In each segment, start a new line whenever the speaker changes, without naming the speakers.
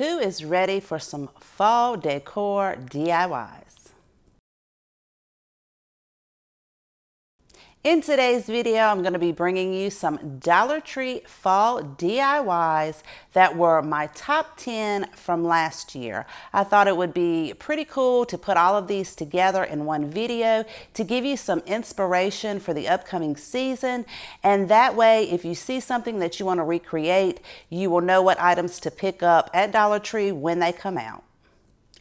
Who is ready for some fall decor DIYs? In today's video, I'm going to be bringing you some Dollar Tree fall DIYs that were my top 10 from last year. I thought it would be pretty cool to put all of these together in one video to give you some inspiration for the upcoming season. And that way, if you see something that you want to recreate, you will know what items to pick up at Dollar Tree when they come out.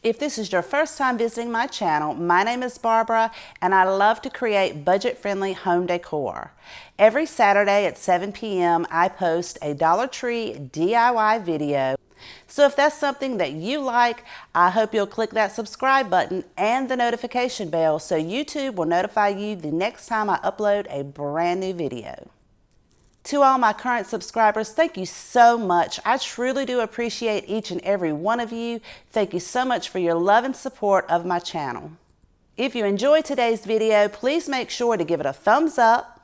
If this is your first time visiting my channel, my name is Barbara and I love to create budget-friendly home decor. Every Saturday at 7 p.m. I post a Dollar Tree DIY video. So if that's something that you like, I hope you'll click that subscribe button and the notification bell so YouTube will notify you the next time I upload a brand new video. To all my current subscribers, thank you so much. I truly do appreciate each and every one of you. Thank you so much for your love and support of my channel. If you enjoyed today's video, please make sure to give it a thumbs up,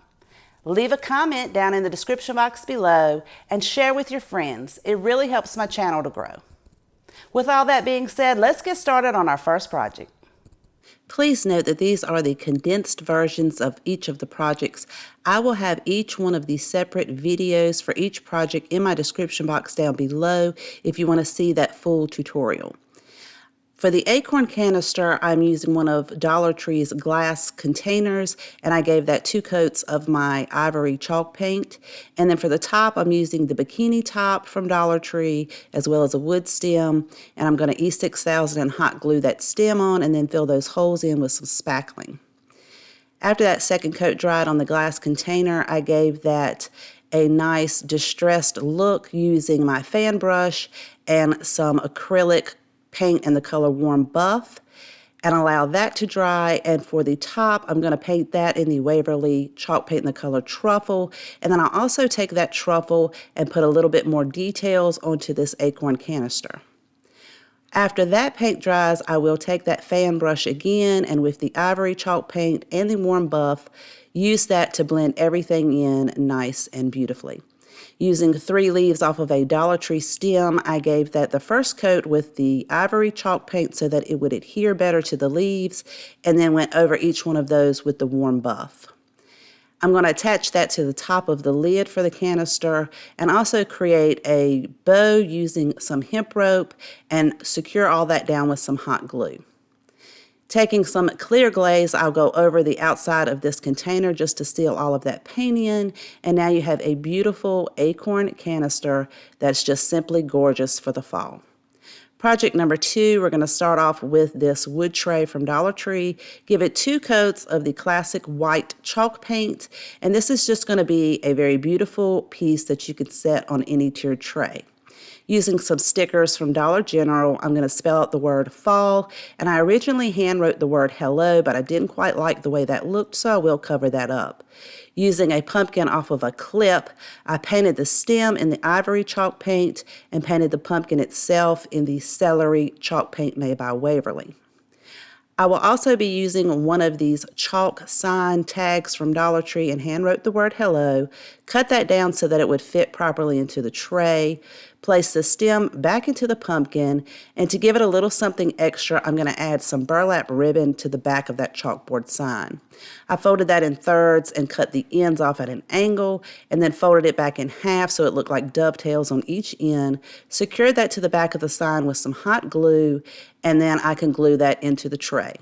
leave a comment down in the description box below, and share with your friends. It really helps my channel to grow. With all that being said, let's get started on our first project. Please note that these are the condensed versions of each of the projects. I will have each one of these separate videos for each project in my description box down below if you want to see that full tutorial. For the Acorn Canister, I'm using one of Dollar Tree's glass containers, and I gave that 2 coats of my ivory chalk paint. And then for the top, I'm using the bikini top from Dollar Tree, as well as a wood stem. And I'm going to E6000 and hot glue that stem on, and then fill those holes in with some spackling. After that second coat dried on the glass container, I gave that a nice distressed look using my fan brush and some acrylic paint in the color Warm Buff, and allow that to dry. And for the top, I'm going to paint that in the Waverly chalk paint in the color Truffle. And then I'll also take that Truffle and put a little bit more details onto this Acorn Canister. After that paint dries, I will take that fan brush again, and with the ivory chalk paint and the Warm Buff, use that to blend everything in nice and beautifully. Using 3 leaves off of a Dollar Tree stem, I gave that the first coat with the ivory chalk paint so that it would adhere better to the leaves, and then went over each one of those with the Warm Buff. I'm going to attach that to the top of the lid for the canister and also create a bow using some hemp rope and secure all that down with some hot glue. Taking some clear glaze, I'll go over the outside of this container just to seal all of that paint in, and now you have a beautiful acorn canister that's just simply gorgeous for the fall. Project number 2, we're going to start off with this wood tray from Dollar Tree. Give it 2 coats of the classic white chalk paint, and this is just going to be a very beautiful piece that you could set on any tiered tray. Using some stickers from Dollar General, I'm going to spell out the word fall, and I originally hand wrote the word hello, but I didn't quite like the way that looked, so I will cover that up. Using a pumpkin off of a clip, I painted the stem in the ivory chalk paint and painted the pumpkin itself in the celery chalk paint made by Waverly. I will also be using one of these chalk sign tags from Dollar Tree and hand wrote the word hello, cut that down so that it would fit properly into the tray, place the stem back into the pumpkin, and to give it a little something extra, I'm going to add some burlap ribbon to the back of that chalkboard sign. I folded that in thirds and cut the ends off at an angle, and then folded it back in half so it looked like dovetails on each end, secured that to the back of the sign with some hot glue, and then I can glue that into the tray.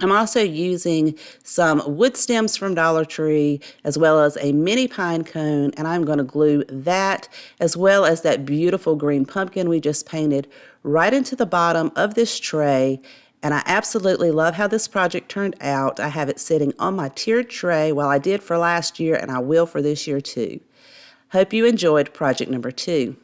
I'm also using some wood stems from Dollar Tree as well as a mini pine cone, and I'm going to glue that as well as that beautiful green pumpkin we just painted right into the bottom of this tray. And I absolutely love how this project turned out. I have it sitting on my tiered tray, well, I did for last year and I will for this year too. Hope you enjoyed project number 2.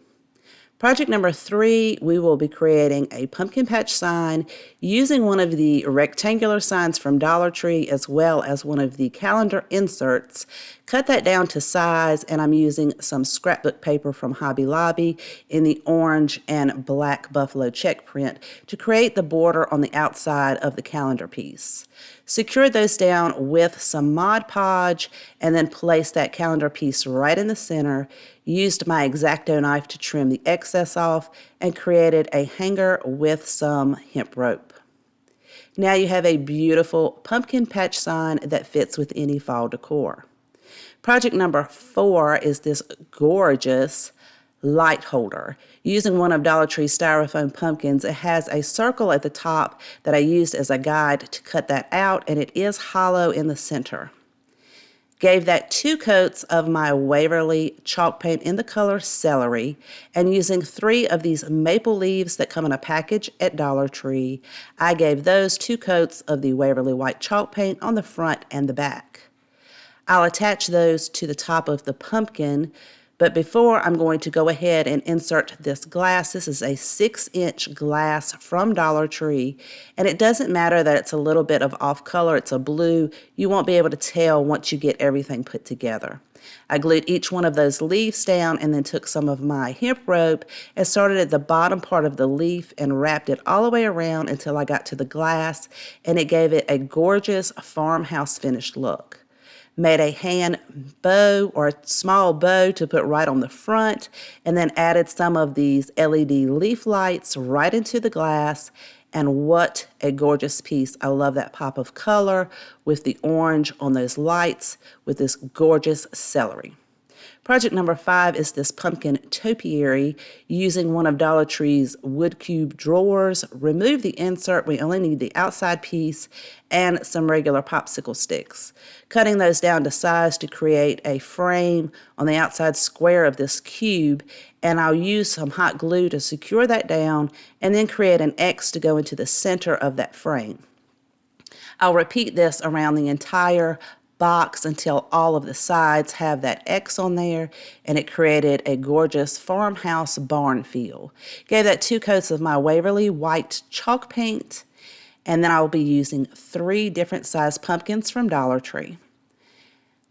Project number 3, we will be creating a pumpkin patch sign using one of the rectangular signs from Dollar Tree as well as one of the calendar inserts Cut that down to size, and I'm using some scrapbook paper from Hobby Lobby in the orange and black buffalo check print to create the border on the outside of the calendar piece. Secure those down with some Mod Podge, and then place that calendar piece right in the center. Used my X-Acto knife to trim the excess off and created a hanger with some hemp rope. Now you have a beautiful pumpkin patch sign that fits with any fall decor. Project number 4 is this gorgeous light holder. Using one of Dollar Tree's styrofoam pumpkins, it has a circle at the top that I used as a guide to cut that out, and it is hollow in the center. Gave that 2 coats of my Waverly chalk paint in the color Celery, and using 3 of these maple leaves that come in a package at Dollar Tree, I gave those 2 coats of the Waverly white chalk paint on the front and the back. I'll attach those to the top of the pumpkin, but before I'm going to go ahead and insert this glass. This is a 6-inch glass from Dollar Tree, and it doesn't matter that it's a little bit of off color, it's a blue. You won't be able to tell once you get everything put together. I glued each one of those leaves down and then took some of my hemp rope and started at the bottom part of the leaf and wrapped it all the way around until I got to the glass, and it gave it a gorgeous farmhouse finished look. Made a hand bow or a small bow to put right on the front, and then added some of these LED leaf lights right into the glass. And what a gorgeous piece. I love that pop of color with the orange on those lights with this gorgeous celery. Project number 5 is this pumpkin topiary using one of Dollar Tree's wood cube drawers. Remove the insert, we only need the outside piece, and some regular popsicle sticks. Cutting those down to size to create a frame on the outside square of this cube, and I'll use some hot glue to secure that down and then create an X to go into the center of that frame. I'll repeat this around the entire box until all of the sides have that X on there, and it created a gorgeous farmhouse barn feel. Gave that 2 coats of my Waverly white chalk paint, and then I'll be using 3 different size pumpkins from Dollar Tree.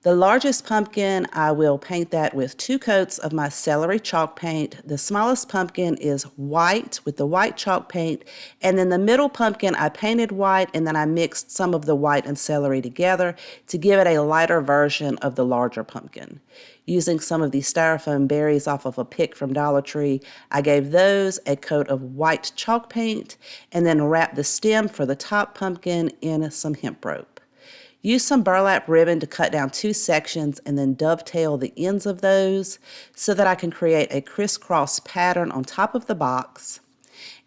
The largest pumpkin, I will paint that with 2 coats of my celery chalk paint. The smallest pumpkin is white with the white chalk paint, and then the middle pumpkin I painted white, and then I mixed some of the white and celery together to give it a lighter version of the larger pumpkin. Using some of these styrofoam berries off of a pick from Dollar Tree, I gave those a coat of white chalk paint and then wrapped the stem for the top pumpkin in some hemp rope. Use some burlap ribbon to cut down 2 sections and then dovetail the ends of those so that I can create a crisscross pattern on top of the box.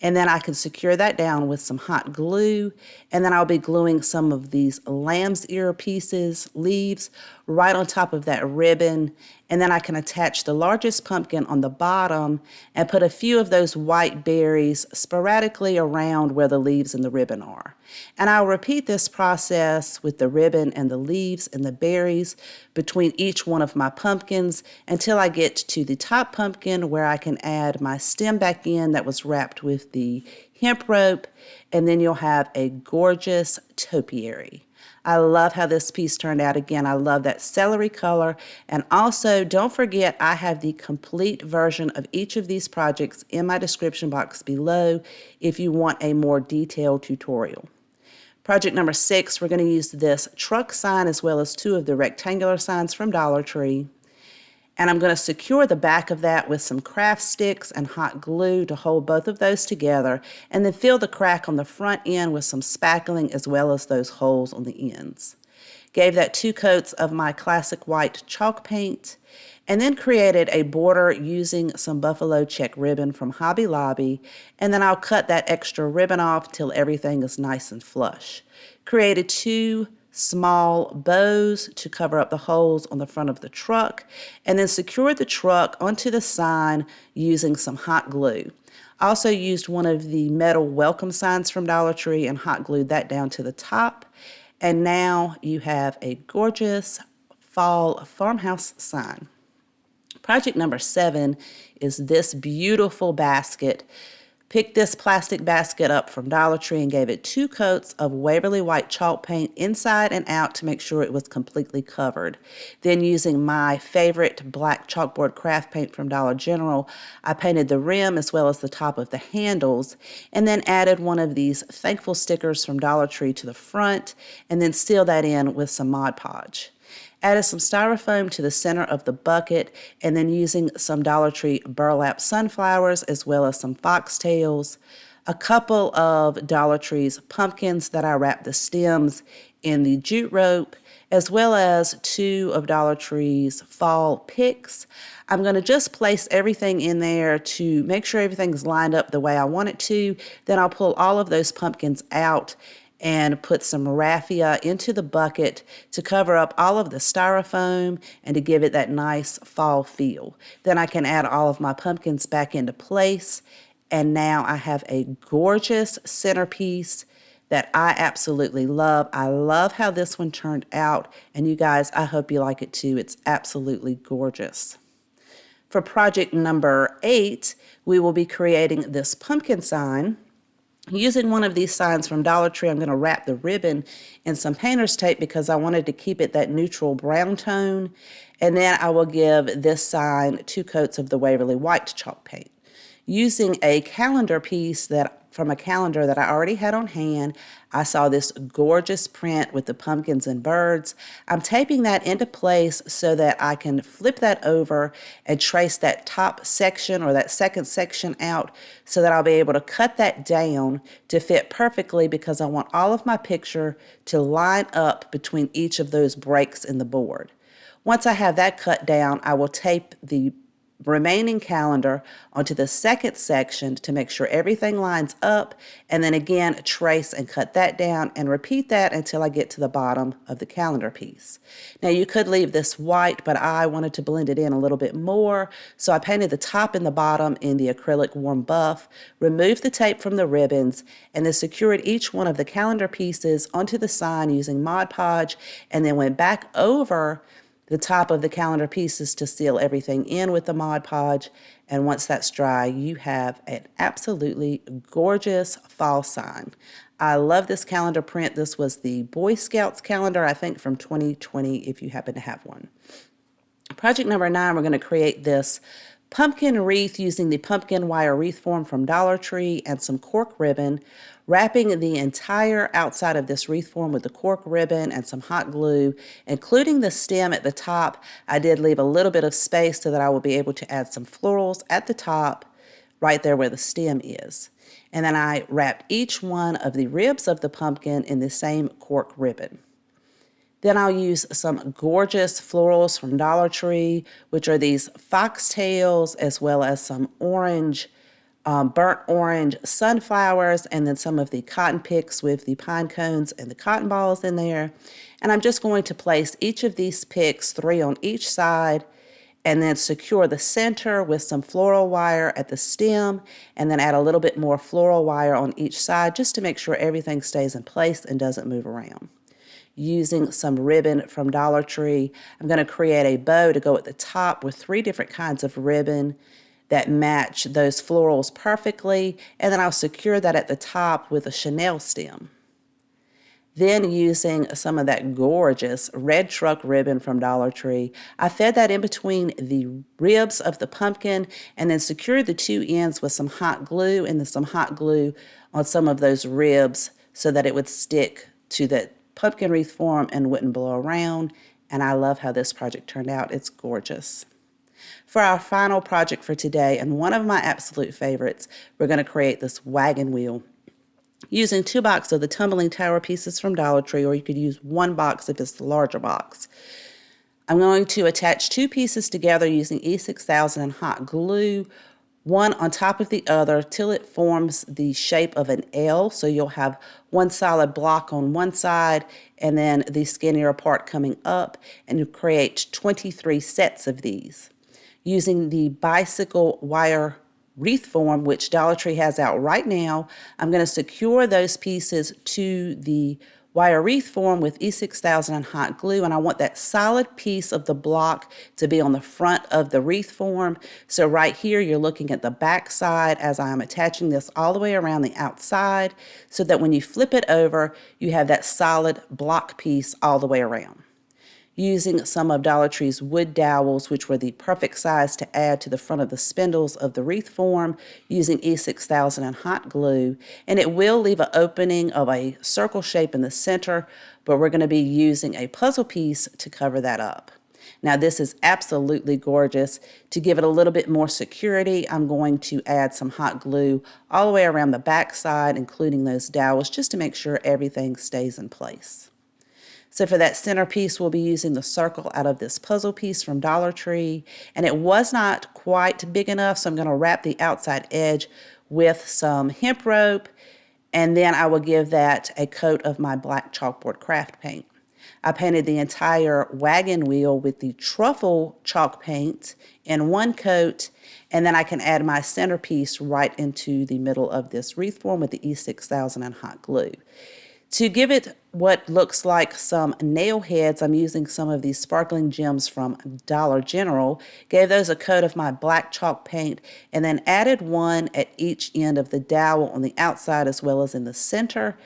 And then I can secure that down with some hot glue, and then I'll be gluing some of these lamb's ear pieces, leaves, right on top of that ribbon, and then I can attach the largest pumpkin on the bottom and put a few of those white berries sporadically around where the leaves and the ribbon are. And I'll repeat this process with the ribbon and the leaves and the berries between each one of my pumpkins until I get to the top pumpkin where I can add my stem back in that was wrapped with the hemp rope, and then you'll have a gorgeous topiary. I love how this piece turned out. Again, I love that celery color. And also, don't forget, I have the complete version of each of these projects in my description box below if you want a more detailed tutorial. Project number 6, we're going to use this truck sign as well as 2 of the rectangular signs from Dollar Tree. And I'm going to secure the back of that with some craft sticks and hot glue to hold both of those together, and then fill the crack on the front end with some spackling as well as those holes on the ends. Gave that 2 coats of my classic white chalk paint, and then created a border using some buffalo check ribbon from Hobby Lobby, and then I'll cut that extra ribbon off till everything is nice and flush. Created 2 small bows to cover up the holes on the front of the truck, and then secured the truck onto the sign using some hot glue. Also used one of the metal welcome signs from Dollar Tree and hot glued that down to the top. And now you have a gorgeous fall farmhouse sign. Project number 7 is this beautiful basket Picked this plastic basket up from Dollar Tree and gave it 2 coats of Waverly White chalk paint inside and out to make sure it was completely covered. Then using my favorite black chalkboard craft paint from Dollar General, I painted the rim as well as the top of the handles, and then added one of these thankful stickers from Dollar Tree to the front, and then sealed that in with some Mod Podge. Added some styrofoam to the center of the bucket, and then using some Dollar Tree burlap sunflowers as well as some foxtails, a couple of Dollar Tree's pumpkins that I wrapped the stems in the jute rope, as well as 2 of Dollar Tree's fall picks. I'm going to just place everything in there to make sure everything's lined up the way I want it to. Then I'll pull all of those pumpkins out and put some raffia into the bucket to cover up all of the styrofoam and to give it that nice fall feel. Then I can add all of my pumpkins back into place, and now I have a gorgeous centerpiece that I absolutely love. I love how this one turned out, and you guys, I hope you like it too. It's absolutely gorgeous. For project number 8, we will be creating this pumpkin sign. Using one of these signs from Dollar Tree, I'm going to wrap the ribbon in some painter's tape because I wanted to keep it that neutral brown tone. And then I will give this sign 2 coats of the Waverly White chalk paint. Using a calendar piece from a calendar that I already had on hand, I saw this gorgeous print with the pumpkins and birds. I'm taping that into place so that I can flip that over and trace that top section or that second section out so that I'll be able to cut that down to fit perfectly, because I want all of my picture to line up between each of those breaks in the board. Once I have that cut down, I will tape the remaining calendar onto the second section to make sure everything lines up, and then again trace and cut that down and repeat that until I get to the bottom of the calendar piece. Now you could leave this white, but I wanted to blend it in a little bit more, so I painted the top and the bottom in the acrylic warm buff, removed the tape from the ribbons, and then secured each one of the calendar pieces onto the sign using Mod Podge, and then went back over the top of the calendar pieces to seal everything in with the Mod Podge. And once that's dry, you have an absolutely gorgeous fall sign. I love this calendar print. This was the Boy Scouts calendar, I think from 2020, if you happen to have one. Project number 9, we're going to create this pumpkin wreath using the pumpkin wire wreath form from Dollar Tree and some cork ribbon, wrapping the entire outside of this wreath form with the cork ribbon and some hot glue, including the stem at the top. I did leave a little bit of space so that I will be able to add some florals at the top, right there where the stem is. And then I wrapped each one of the ribs of the pumpkin in the same cork ribbon. Then I'll use some gorgeous florals from Dollar Tree, which are these foxtails, as well as some orange, burnt orange sunflowers, and then some of the cotton picks with the pine cones and the cotton balls in there. And I'm just going to place each of these picks, 3 on each side, and then secure the center with some floral wire at the stem, and then add a little bit more floral wire on each side just to make sure everything stays in place and doesn't move around. Using some ribbon from Dollar Tree, I'm going to create a bow to go at the top with 3 different kinds of ribbon that match those florals perfectly, and then I'll secure that at the top with a chenille stem. Then using some of that gorgeous red truck ribbon from Dollar Tree, I fed that in between the ribs of the pumpkin and then secured the 2 ends with some hot glue, and then some hot glue on some of those ribs so that it would stick to the pumpkin wreath form and wouldn't blow around. And I love how this project turned out. It's gorgeous. For our final project for today, and one of my absolute favorites, we're going to create this wagon wheel using 2 boxes of the tumbling tower pieces from Dollar Tree, or you could use 1 box if it's the larger box. I'm going to attach 2 pieces together using E6000 and hot glue, one on top of the other till it forms the shape of an L. So you'll have one solid block on one side and then the skinnier part coming up, and you create 23 sets of these. Using the bicycle wire wreath form, which Dollar Tree has out right now, I'm going to secure those pieces to the wire wreath form with E6000 and hot glue, and I want that solid piece of the block to be on the front of the wreath form. So right here, you're looking at the back side as I'm attaching this all the way around the outside so that when you flip it over, you have that solid block piece all the way around. Using some of Dollar Tree's wood dowels, which were the perfect size to add to the front of the spindles of the wreath form, using E6000 and hot glue. And it will leave an opening of a circle shape in the center, but we're going to be using a puzzle piece to cover that up. Now this is absolutely gorgeous. To give it a little bit more security, I'm going to add some hot glue all the way around the back side, including those dowels, just to make sure everything stays in place. So for that centerpiece, we'll be using the circle out of this puzzle piece from Dollar Tree. And it was not quite big enough, so I'm going to wrap the outside edge with some hemp rope. And then I will give that a coat of my black chalkboard craft paint. I painted the entire wagon wheel with the truffle chalk paint in one coat. And then I can add my centerpiece right into the middle of this wreath form with the E6000 and hot glue. To give it what looks like some nail heads, I'm using some of these sparkling gems from Dollar General. Gave those a coat of my black chalk paint and then added one at each end of the dowel on the outside as well as in the center.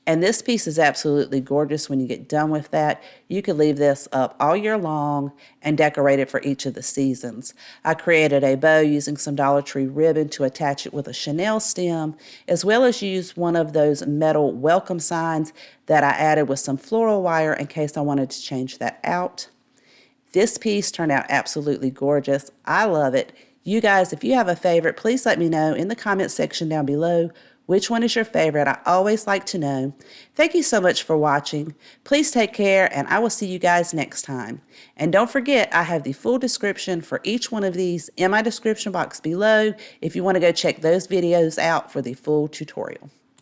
And this piece is absolutely gorgeous when you get done with that. You could leave this up all year long and decorate it for each of the seasons. I created a bow using some Dollar Tree ribbon to attach it with a chenille stem, as well as use one of those metal welcome signs that I added with some floral wire in case I wanted to change that out. This piece turned out absolutely gorgeous. I love it. You guys, if you have a favorite, please let me know in the comment section down below. Which one is your favorite? I always like to know. Thank you so much for watching. Please take care, and I will see you guys next time. And don't forget, I have the full description for each one of these in my description box below if you want to go check those videos out for the full tutorial.